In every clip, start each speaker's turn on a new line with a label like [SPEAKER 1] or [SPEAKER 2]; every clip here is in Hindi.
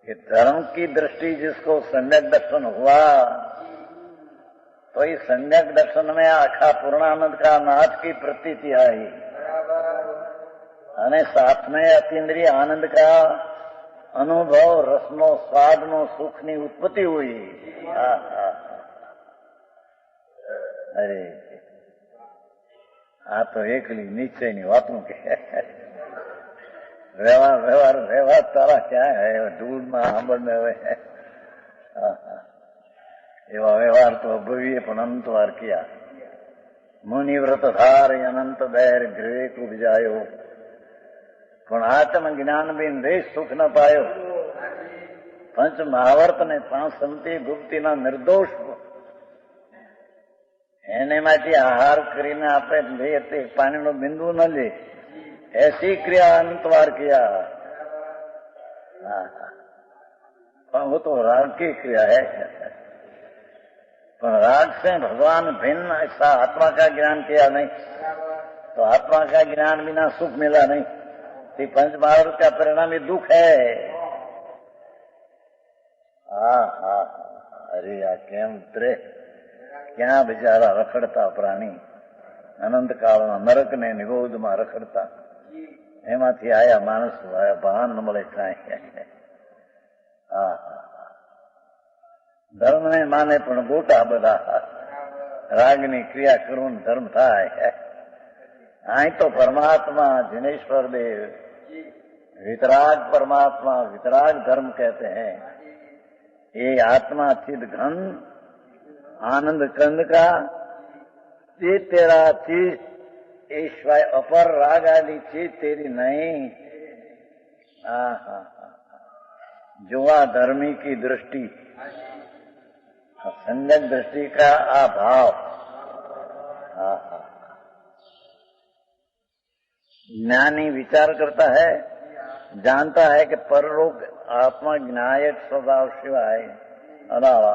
[SPEAKER 1] कि धर्म की दृष्टि जिसको सम्यक दर्शन हुआ, तो इस सम्यक दर्शन में आखा पूर्णानंद का नाथ की प्रतीति आई અને સાથમે અતિન્દ્રિય આનંદ का અનુભવ, રસનો, સ્વાદનો, સુખની ઉત્પત્તિ हुई। અરે આ તો એકલી નિશ્ચયની વાતું કે વ્યવહાર વ્યવહાર વ્યવહાર તારા ક્યાં હે ધૂળમાં સાંભળને હવે એવા વ્યવહાર તો ભવ્ય પણ અનંતવાર કિયા। મુનિવ્રત ધાર અનંત દૈર ગૃહે કુબજાયો, પણ આત્મ જ્ઞાન બિન દેશ સુખ ન પાયો। પંચ મહાવર્ત ને પાંચ સંતિ ગુપ્તિના નિર્દોષ એને માટે આહાર કરીને આપણે લઈએ તે પાણીનો બિંદુ ન લે, ऐसी क्रिया अनंतवार किया। पर वो तो राग की क्रिया है, पर राग से भगवान भिन्न ऐसा आत्मा का ज्ञान किया नहीं, तो आत्मा का ज्ञान बिना सुख मिला नहीं। तो पंच महावृत का परिणाम ये दुख है। अरे आ केम उतरे, क्या बेचारा रखड़ता प्राणी अनंत काल नरक ने निगोद में रखड़ता, એમાંથી આયા માણસ ભાન ન મળે કાંઈ। ધર્મ ને માને પણ ગોટા બધા, રાગની ક્રિયા કરું ધર્મ થાય। અહીં તો પરમાત્मा जिनेश्वर देव वितराग परमात्मा, वितराग धर्म कहते हैं। ये आत्मा चिद घन आनंद कंद का ये तेरा चीज ईश्वर अपर राग आदि चीज तेरी नहीं। जुआ धर्मी की दृष्टि, संगत दृष्टि का अभाव। ज्ञानी विचार करता है, जानता है कि परलोक आत्मा ज्ञायक स्वभाव शिवाय अलावा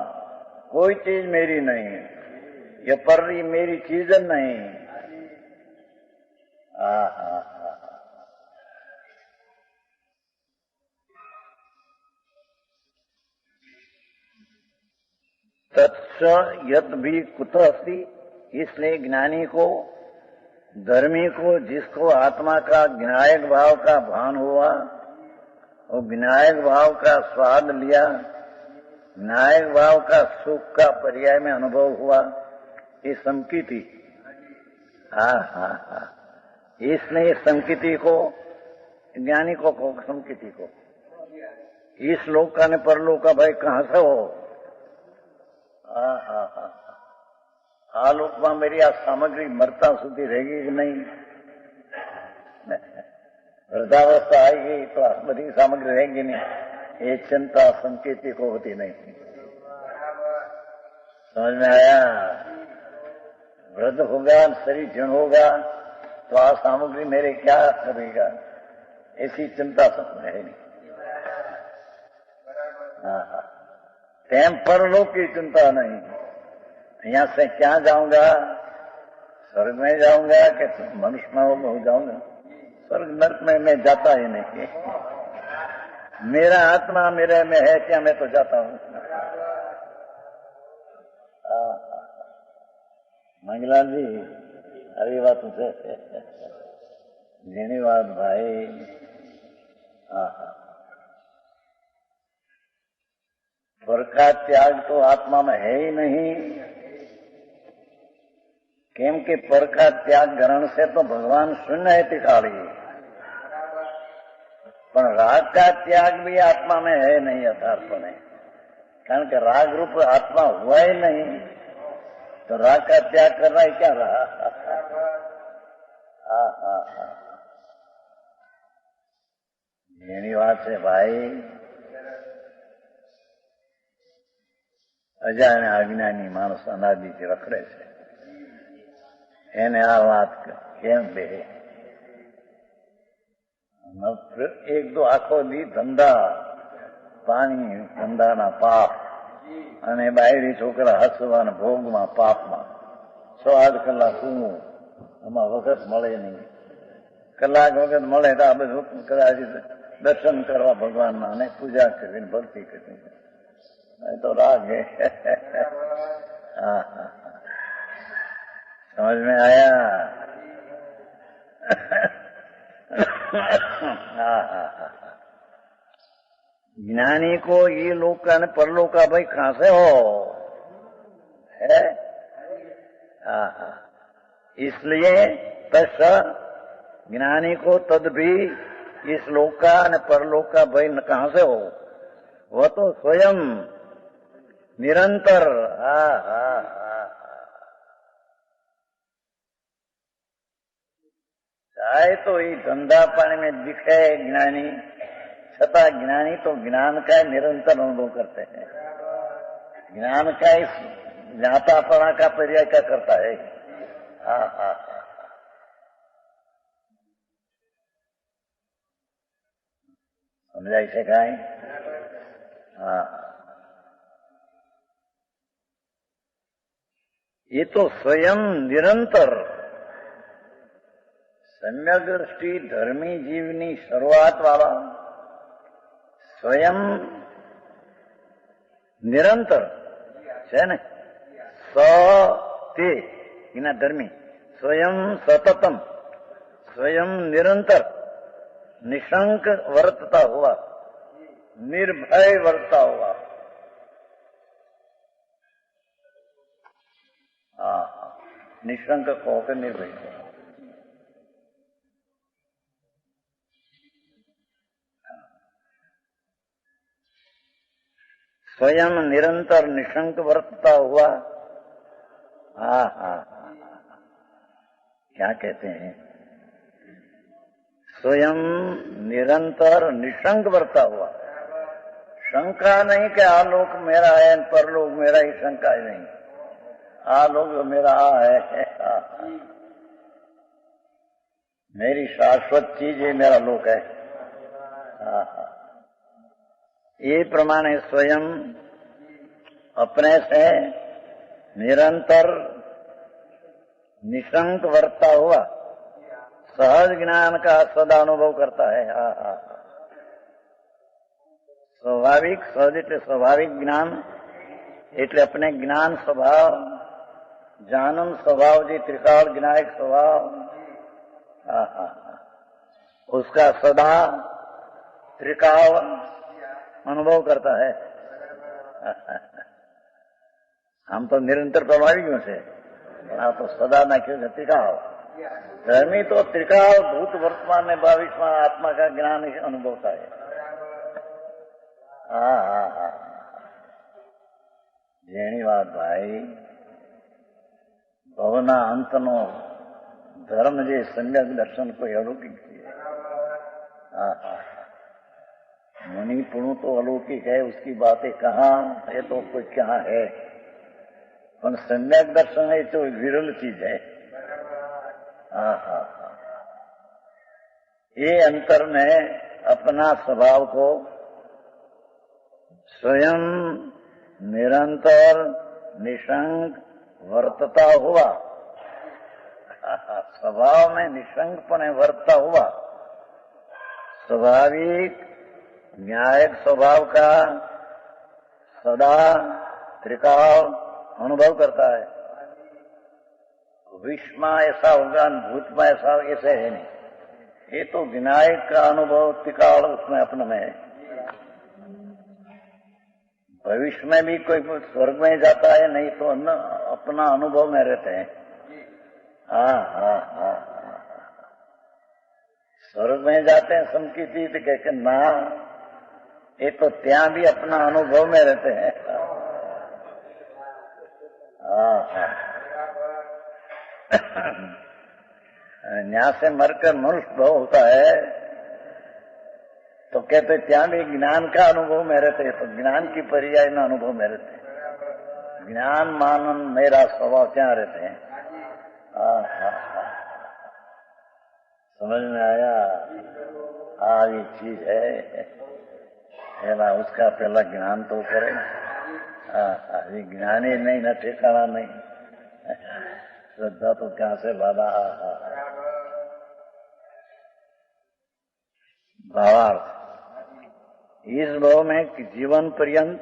[SPEAKER 1] कोई चीज मेरी नहीं है, ये पर मेरी चीज नहीं। तत्स यत भी कुत अस्ति, इसलिए ज्ञानी को, धर्मी को, जिसको आत्मा का ज्ञायक भाव का भान हुआ और ज्ञायक भाव का स्वाद लिया, ज्ञायक भाव का सुख का पर्याय में अनुभव हुआ, ये संकिति। इसने संकिति को, ज्ञानी को संकिति को, इस लोक का ने परलोक का भाई कहां से हो। आलोक में मेरी आ सामग्री मरता सुधी रहेगी कि नहीं, वृद्धावस्था आएगी तो बड़ी सामग्री रहेगी नहीं, ये चिंता संकेती को होती नहीं। समझ में आया? वृद्ध होगा, शरीर जीर्ण होगा तो आ सामग्री मेरे क्या करेगा, ऐसी चिंता सब है नहीं। तेम परलोक की चिंता नहीं। यहाँ से क्या जाऊंगा, स्वर्ग में जाऊंगा कि मनुष्य में हो जाऊंगा? स्वर्ग नरक में मैं जाता ही नहीं। मेरा आत्मा मेरे में है क्या, मैं तो जाता हूँ। मंगलाल जी अरे बात तुझे धन्यवाद भाई। पर का त्याग तो आत्मा में है ही नहीं, केम के पर का त्याग ग्रहण से तो भगवान शून्य है तिखाड़ी, पर राग का त्याग भी आत्मा में है नहीं यथार्थपणे, कारण के राग रूप आत्मा हुआ ही नहीं, तो राग का त्याग करना ही क्या रहा। એની વાત છે ભાઈ। અજાણે અજ્ઞાની માણસ અનાદિથી રખડે છે, એને આ વાત કેમ બે। એક દો આખો દી ધંધા પાણી, ધંધાના પાપ અને બાયડી છોકરા હસવાના ભોગમાં પાપમાં 6-8 કલાક સૂવું, એમાં વખત મળે નહીં। કલાક વખત મળે તો આ બધું કદાચ દર્શન કરવા ભગવાનના અને પૂજા કરીને ભક્તિ કરવી એ તો રાગ है। हाँ हाँ समझ में आया। हाँ हाँ हाँ ज्ञानी को ये लोक का न परलोक का भाई कहां से हो है। हाँ हाँ इसलिए तस् ज्ञानी को तद भी इस लोक का न परलोक का भय कहां से हो, वह तो स्वयं निरंतर। हाँ हाँ हाँ चाहे तो ये धंधा पानी में दिखे ज्ञानी, छता ज्ञानी तो ज्ञान का निरंतर अनुभव करते हैं। ज्ञान का इस ज्ञातापना का पर्याय क्या करता है। हाँ हाँ समझाई से कहा। हाँ ये तो स्वयं निरंतर सम्यक दृष्टि धर्मी जीवनी शुरुआत वाला स्वयं निरंतर है न सते इना धर्मी स्वयं सततम स्वयं निरंतर निशंक वर्तता हुआ निर्भय वर्तता हुआ। हाँ निशंक को होकर निर्भय को। स्वयं निरंतर निशंक वर्तता हुआ। हाँ हाँ क्या कहते हैं स्वयं निरंतर निशंक वर्ता हुआ। शंका नहीं कि आलोक मेरा है परलोक मेरा ही, शंका ही नहीं। आलोक मेरा है, मेरी शाश्वत चीज है, मेरा लोक है। ये प्रमाण स्वयं अपने से निरंतर निशंक वर्ता हुआ सहज ज्ञान का सदा अनुभव करता है। हाँ हाँ स्वाभाविक सहज એટલે સ્વાભાવિક જ્ઞાન એટલે अपने ज्ञान स्वभाव जानन स्वभाव जी त्रिकाल विनायक स्वभाव। हाँ हाँ उसका सदा त्रिकाल अनुभव करता है। हम तो निरंतर प्रभावियों से, आप तो सदा न क्यों त्रिकाल धर्मी तो त्रिकाल भूत वर्तमान में 22वां आत्मा का ज्ञान अनुभव था है। हाँ हाँ हाँ जेनी बात भाई भवना अंतनो धर्म जे सम्यक दर्शन को अलौकिक है। हाँ हाँ मुनिपुणु तो अलौकिक है, उसकी बातें कहाँ ये तो कोई क्या है, पर सम्यक दर्शन है तो विरल चीज है। हाँ हाँ ये अंतर में अपना स्वभाव को स्वयं निरंतर निशंक वर्तता हुआ, स्वभाव में निशंकपणे वर्तता हुआ स्वाभाविक न्यायिक स्वभाव का सदा त्रिकाल अनुभव करता है। विश्व में ऐसा होगा भूत में ऐसा ऐसे है नहीं, ये तो विनायक का अनुभव त्रिकाल उसमें अपने में है। भविष्य में भी कोई स्वर्ग में जाता है नहीं तो अपना अनुभव में रहते हैं। हाँ हाँ हाँ स्वर्ग में जाते हैं समकीती तो कहते ना ये तो ત્યાં भी अपना अनुभव में रहते हैं। हाँ हाँ यहाँ से मरकर मनुष्य भाव होता है तो कहते ત્યાં भी ज्ञान का अनुभव में रहते हैं, तो ज्ञान की पर्याय में अनुभव में रहते हैं। ज्ञान मानन मेरा स्वभाव क्या रहते हैं। हाँ हाँ समझ में आया। हाँ ये चीज है ना, उसका पहला ज्ञान तो करे। हाँ ये ज्ञान ही नहीं ना ठिकाना नहीं, श्रद्धा तो क्या से बाधा। भावार्थ इस भाव में कि जीवन पर्यंत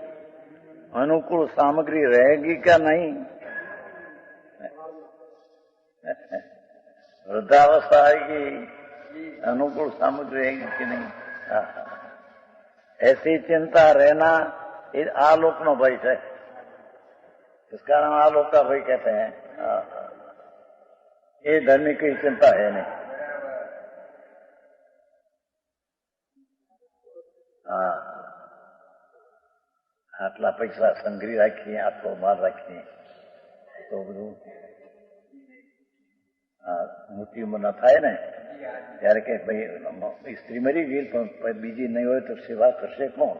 [SPEAKER 1] अनुकूल सामग्री रहेगी क्या नहीं, वृद्धावस्था आएगी, अनुकूल सामग्री रहेगी कि नहीं। ऐसी चिंता रहना ये आलोक नो भय है, इसका नाम आलोक का भय कहते हैं। ये धर्मी की चिंता है नहीं। આટલા પૈસા સંગ્રહી રાખીએ, આટલો માલ રાખીએ તો બધું મૃત્યુમાં ન થાય ને, ત્યારે કે ભાઈ સ્ત્રી મરી ગઈ પણ બીજી નહીં હોય તો સેવા કરશે કોણ,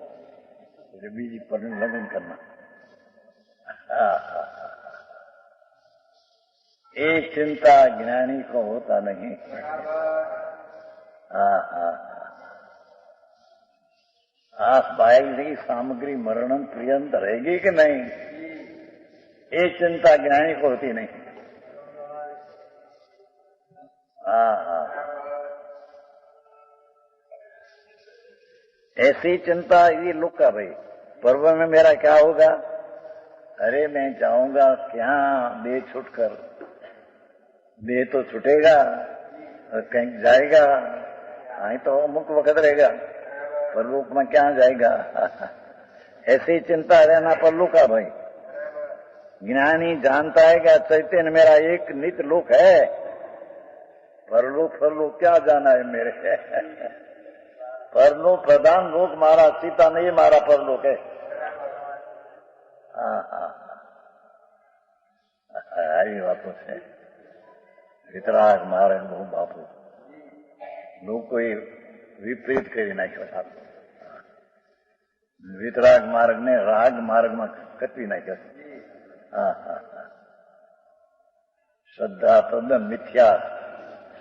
[SPEAKER 1] એટલે બીજી પર લગ્ન કરના। ये चिंता ज्ञानी को होता नहीं। आस पाएगी सामग्री मरणन पर्यंत रहेगी कि नहीं, ये चिंता ज्ञानी को होती नहीं। ऐसी चिंता ये लुका भाई, पर्व में मेरा क्या होगा, अरे मैं जाऊंगा क्या, देह छूटकर, देह तो छूटेगा और कहीं जाएगा, आई तो मुक्त वक्त रहेगा, परलोक में क्या जाएगा। ऐसी चिंता रहना परलोक का भाई। ज्ञानी जानता है कि चैतन्य मेरा एक नित्य लोक है, परलोक परलोक क्या जाना है मेरे। परलोक प्रधान लोक मारा सीता नहीं मारा परलोक है। આવી વાતો છે। વિતરાગ માર્ગ બહુ બાપુ લોકોએ વિપરીત કરી નાખ્યો સાહેબ। વિતરાગ માર્ગને રાગ માર્ગમાં કટવી નાખ્યો। શ્રદ્ધા તદ્દન મિથ્યા,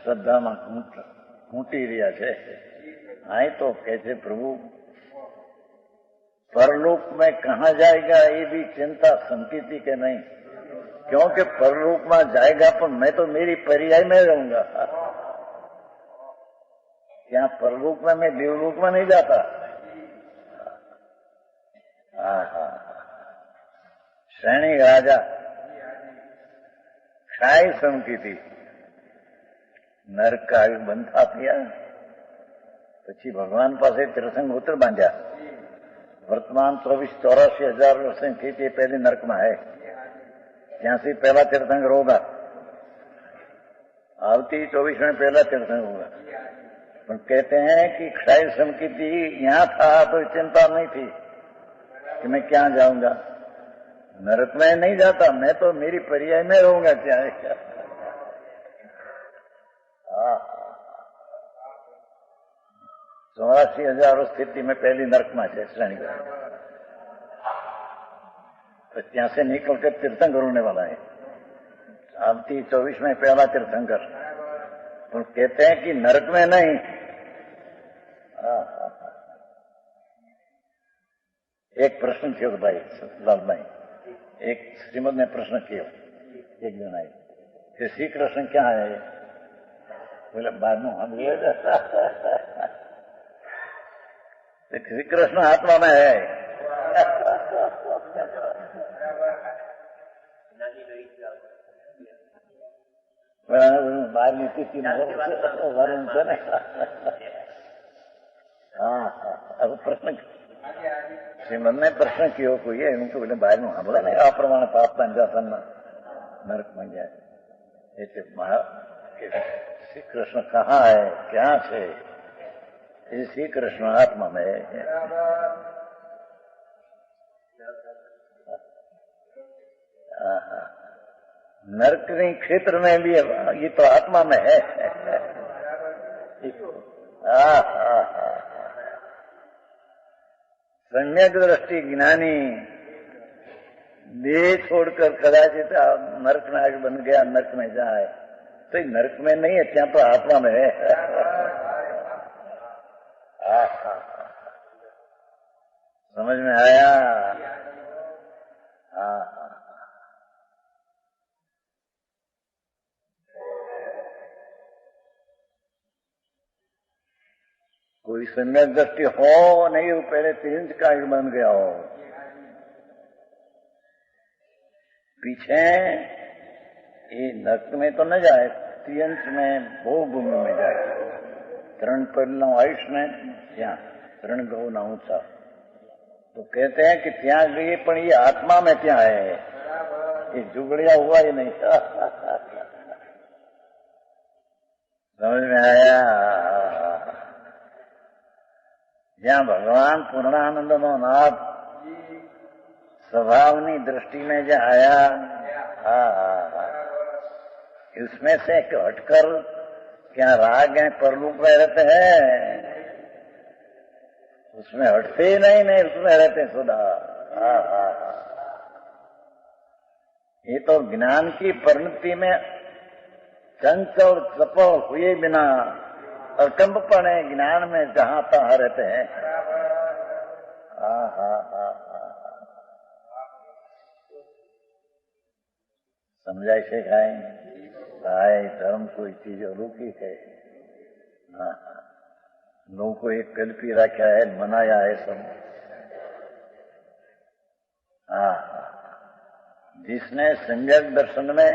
[SPEAKER 1] શ્રદ્ધામાં ખૂંટી રહ્યા છે। આય તો કહે છે પ્રભુ परलोक में कहाँ जाएगा ये भी चिंता संकीति के नहीं, क्योंकि परलोक में जाएगा पर मैं तो मेरी पर्याय में रहूंगा। यहाँ परलोक में मैं देवलोक में नहीं जाता। श्रेणी राजा क्षाय संकीति नरक का बंद था दिया, પછી ભગવાન પાસે તીર્થંકર બાંધ્યા। वर्तमान 24-84 वर्ष की थी, पहले नरक में है, यहाँ से पहला तीर्थंकर होगा, आवती 24 में पहला तीर्थंकर होगा। पर कहते हैं कि क्षय संकीति यहाँ था तो चिंता नहीं थी कि मैं क्या जाऊंगा, नरक में नहीं जाता, मैं तो मेरी पर्याय में रहूंगा। क्या 84,000 स्थिति में पहली नरक में है श्रेणी, तो ત્યાં से निकल कर तीर्थंकर होने वाला है। आवती 24 में पहला तीर्थंकर, तो कहते हैं कि नरक में नहीं। एक प्रश्न किया भाई लाल भाई, एक श्रीमद ने प्रश्न किया एक दिन आई कि श्री कृष्ण क्या है, बोले बाद में हम श्री कृष्ण आत्मा में है। बाहर नीति वरुण से ना। अब प्रश्न श्रीमद ने प्रश्न किया कोई है, उनको बोले बाहर में हम बोला नहीं आ प्रमाण पाप पंजासन नरक में जाए। श्री कृष्ण कहाँ है, क्या है, श्री कृष्ण आत्मा में है। नरक नहीं क्षेत्र में भी ये तो आत्मा में है। सम्यक दृष्टि ज्ञानी देह छोड़कर कदाचित नरक नायक बन गया, नरक में जाए तो नरक में नहीं है, क्या तो आत्मा में है। समझ में आया। कोई सम्यक दृष्टि हो नहीं, वो पहले त्रिंच का बन गया हो। पीछे ये नरक में तो न जाए, त्रिंच में भोग भूमि में जाए। तरण पड़ना आयुष ने ત્યાં तरण गौ ना ऊंचा, तो कहते हैं कि ત્યાં गई पर ये आत्मा में ત્યાં है, ये जुगड़िया हुआ ही नहीं। समझ में आया? જ્યાં ભગવાન પૂર્ણાનંદનો નાથ स्वभावनी दृष्टि में जो आया, उसमें से हटकर क्या राग है परलूप में रहते हैं, उसमें हटते ही नहीं, उसमें रहते सदा। ये तो ज्ञान की परिणति में चंचल चपल हुए बिना और कंपपने ज्ञान में जहां तहां रहते हैं। समझाई से खाए भाई, धर्म कोई चीज अलौकिक है। लोगों को एक कल्पी रखा है, मनाया है सब। जिसने सम्यक दर्शन में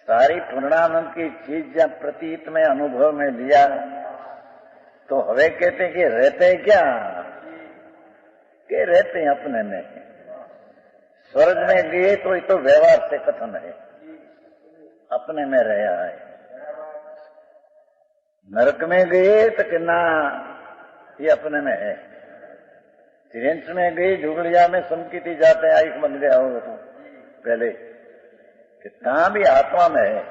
[SPEAKER 1] सारी पूर्णानंद की चीज जब प्रतीत में अनुभव में लिया, तो हवे कहते कि रहते क्या, कि रहते हैं अपने में। स्वर्ग में गए तो ये तो व्यवहार से कथन है, अपने में रहा है। नरक में गए तो कितना ये अपने में है। त्रिंच में गए, झुगड़िया में समकिती जाते आयुष बन गया हो तो पहले, कितना भी आत्मा में है।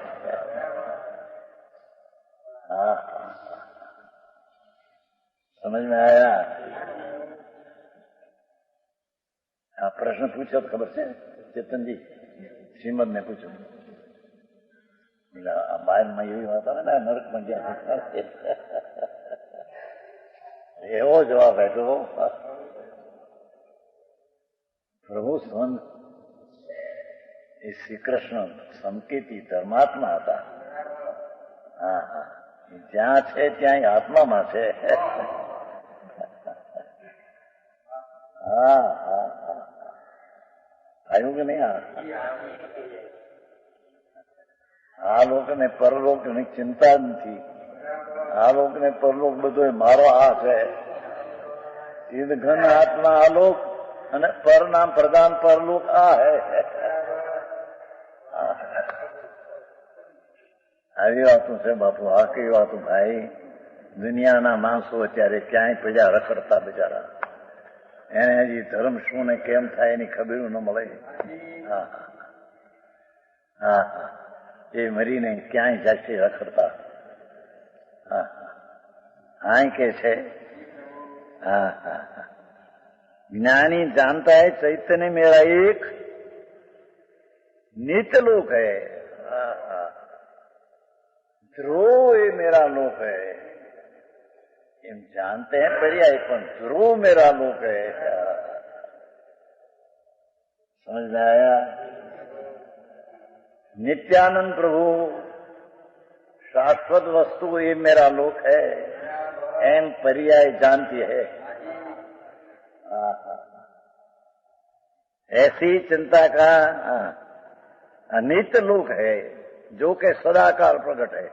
[SPEAKER 1] समझ में आया? आप प्रश्न पूछो तो खबर से चेतन जी, श्रीमद ने पूछो। बाहर में यही होता है ना, नरक में गया एवो जवाब है। तो प्रभु स्वयं श्री कृष्ण संकेती धर्मात्मा હતા। જ્યાં છે ત્યાં આત્મામાં છે। આવ્યું કે નહીં? આ લોકોને પરલોકની ચિંતા નથી, આ લોકોને પરલોક બધો મારો આ છે। ચિદ ઘન આત્મા આલોક અને પરનામ પ્રધાન પરલોક આ હે। આવી વાતો છે બાપુ, આ કઈ વાતો ભાઈ। દુનિયાના માણસો અત્યારે ક્યાંય પડ્યા રખડતા બિચારા, એને હજી ધર્મ શું ને કેમ થાય એની ખબર ન મળે। એ મરીને ક્યાંય જાશે રખડતા। આય કે છે ज्ञानी जानता है चैतन्य मेरा एक नित्य लोक है, ध्रुव ये मेरा लोक है। हम जानते हैं पर्याय, पर ध्रुव मेरा लोक है। समझ में आया? नित्यानंद प्रभु शाश्वत वस्तु ये मेरा लोक है, एम पर्याय जानती है। ऐसी चिंता का नित्य लोक है जो कि सदाकाल प्रकट है।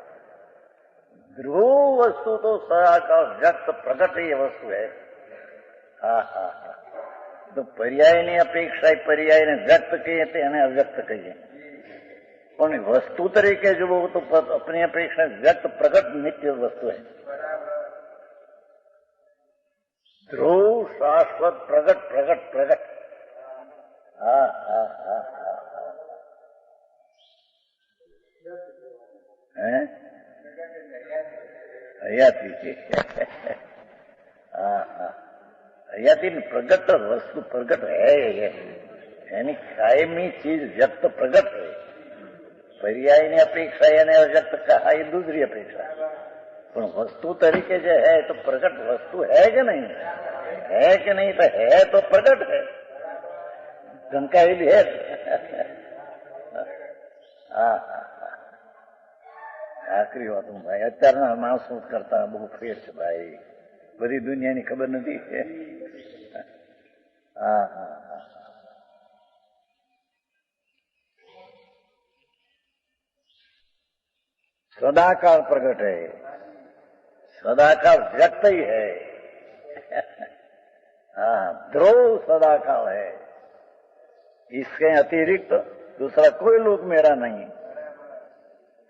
[SPEAKER 1] ध्रुव वस्तु तो सदाकाल व्यक्त प्रकट ये वस्तु है। तो पर्याय ની અપેક્ષા પર્યાયને વ્યક્ત કહીએ તે એને અવ્યક્ત કહીએ, પણ વસ્તુ તરીકે જુઓ તો अपनी अपेक्षा व्यक्त प्रकट नित्य वस्तु है। ध्रुव शाश्वत प्रगट प्रगट प्रगट। हयाती प्रगट वस्तु प्रगट है, यानी कायमी चीज व्यक्त प्रगट है। पर्याय ने अपेक्षा यानी अव्यक्त कहा, ये दूसरी अपेक्षा। પણ વસ્તુ તરીકે જે है तो प्रकट वस्तु है कि नहीं? है कि नहीं? तो है तो प्रकट है, ढंकाएली है। આખરી વાત હું ભાઈ, અત્યારના માણસો કરતા બહુ ફેર છે ભાઈ। બધી દુનિયાની ખબર નથી. હા હા હા. सदाकाल प्रकट है, सदाकाल व्यक्त ही है. हाँ, ध्रुव सदाकाल है. इसके अतिरिक्त दूसरा कोई लोक मेरा नहीं.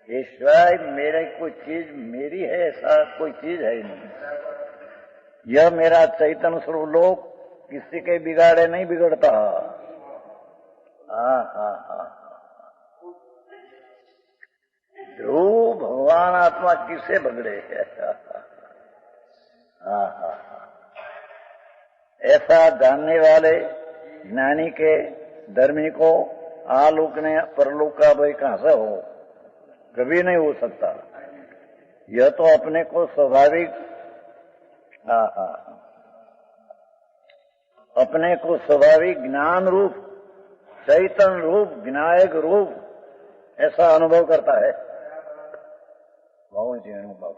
[SPEAKER 1] ये शिवाय मेरे कोई चीज मेरी है ऐसा कोई चीज है ही नहीं. यह मेरा चैतन्य स्वरूप लोक किसी के बिगाड़े नहीं बिगड़ता. हाँ हाँ हाँ. ध्रुव भगवान आत्मा किससे बगड़े है. हाँ हाँ. ऐसा जानने वाले ज्ञानी के धर्मी को आलोक ने परलोक का भाई कहां से हो, कभी नहीं हो सकता. यह तो अपने को स्वाभाविक अपने को स्वाभाविक ज्ञान रूप चैतन्य रूप विनायक रूप ऐसा अनुभव करता है. बहुत जी अनुभव.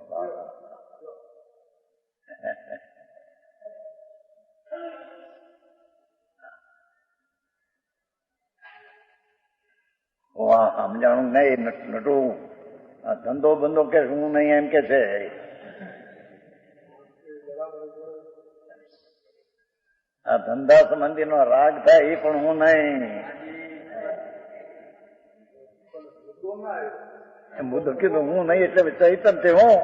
[SPEAKER 1] वहां સમજાણું નહીં નટું. આ ધંધો બંધો કે હું નહીં એમ કે છે. આ ધંધા સંબંધીનો રાગ થાય એ પણ હું નહીં. બધું કીધું હું નહીં એટલે ચૈતન્ય હું.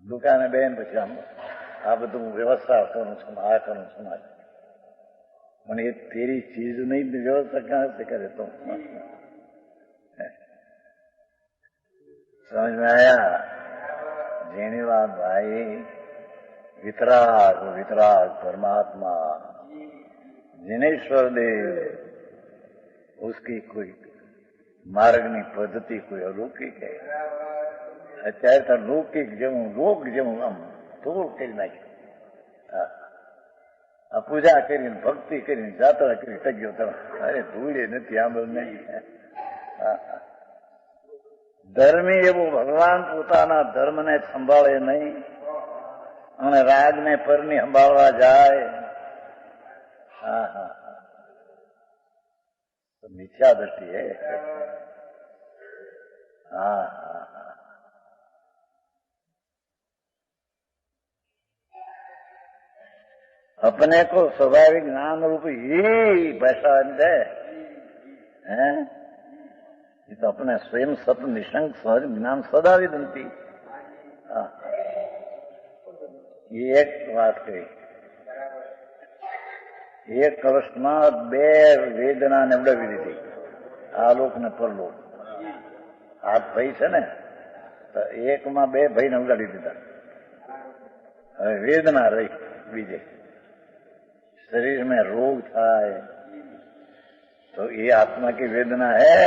[SPEAKER 1] દુકાને બેન પછી આમ આ બધું વ્યવસ્થા કરું છું, આ કરું છું. પણ એ તેરી ચીજ નહીં વ્યવસ્થા કહાं से करे तो. समझ में आया? जेनी बात भाई. वितराग वितराग परमात्मा जिनेश्वर देव उसकी कोई मार्गनी पद्धति कोई अलौकिक है. અત્યારે તો લૌકિક જેવું લોક જેવું આમ થોડું કરી નાખ્યું. આ પૂજા કરીને ભક્તિ કરીને જાત્રા કરી ટગ્યો તમે. અરે ધૂળે નથી આંબળ નહીં. ધર્મી એવું ભગવાન પોતાના ધર્મને સંભાળે નહીં અને રાગને પરની સંભાળવા જાય. હા હા હા. મિથ્યા દ્રષ્ટિ હે. હા હા હા. अपने को स्वाभाविक ज्ञान रूप ही भाषा दे हैं. ये तो अपने स्वयं सत निशंक स्वाभाविक ज्ञान सदा विदंती. ये एक बात कही. एक કળશમાં બે વેદનાને ઉડાવી દીધી, આલોક ને પરલોક. હાથ ભાઈ છે ને તો એકમાં બે ભાઈને ઉડાડી દીધા. હવે વેદના રહી બીજે. शरीर में रोग था तो ये आत्मा की वेदना है.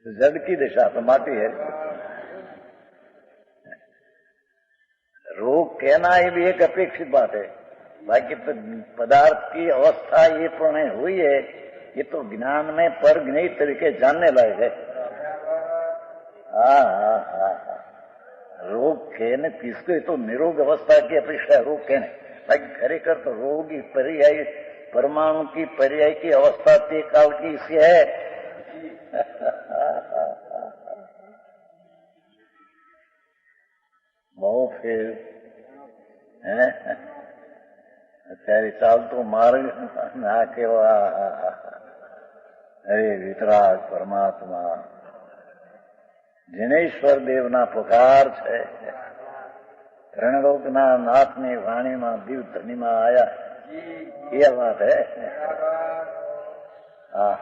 [SPEAKER 1] जड़ की दिशा तो माटी है. रोग कहना ये भी एक अपेक्षित बात है. बाकी पदार्थ की अवस्था ये पूर्ण हुई है, ये तो ज्ञान में पर ज्ञानी तरीके जानने लायक है. हाँ हाँ हाँ हाँ. रोग कहने किसको तो निरोग अवस्था की अपेक्षा रोग कहने. बाकी खरेखर तो रोग की पर्याय परमाणु की पर्याय की अवस्था ते काल की इसी है. बहुत फिर है અત્યારે ચાલતો માર્ગ ના કેવા. અરે વિતરાગ પરમાત્મા जिनेश्वर देवना पुकार है. रणलोकना नाथनी वाणी में दिव धनी में आया. ये बात है. हाँ.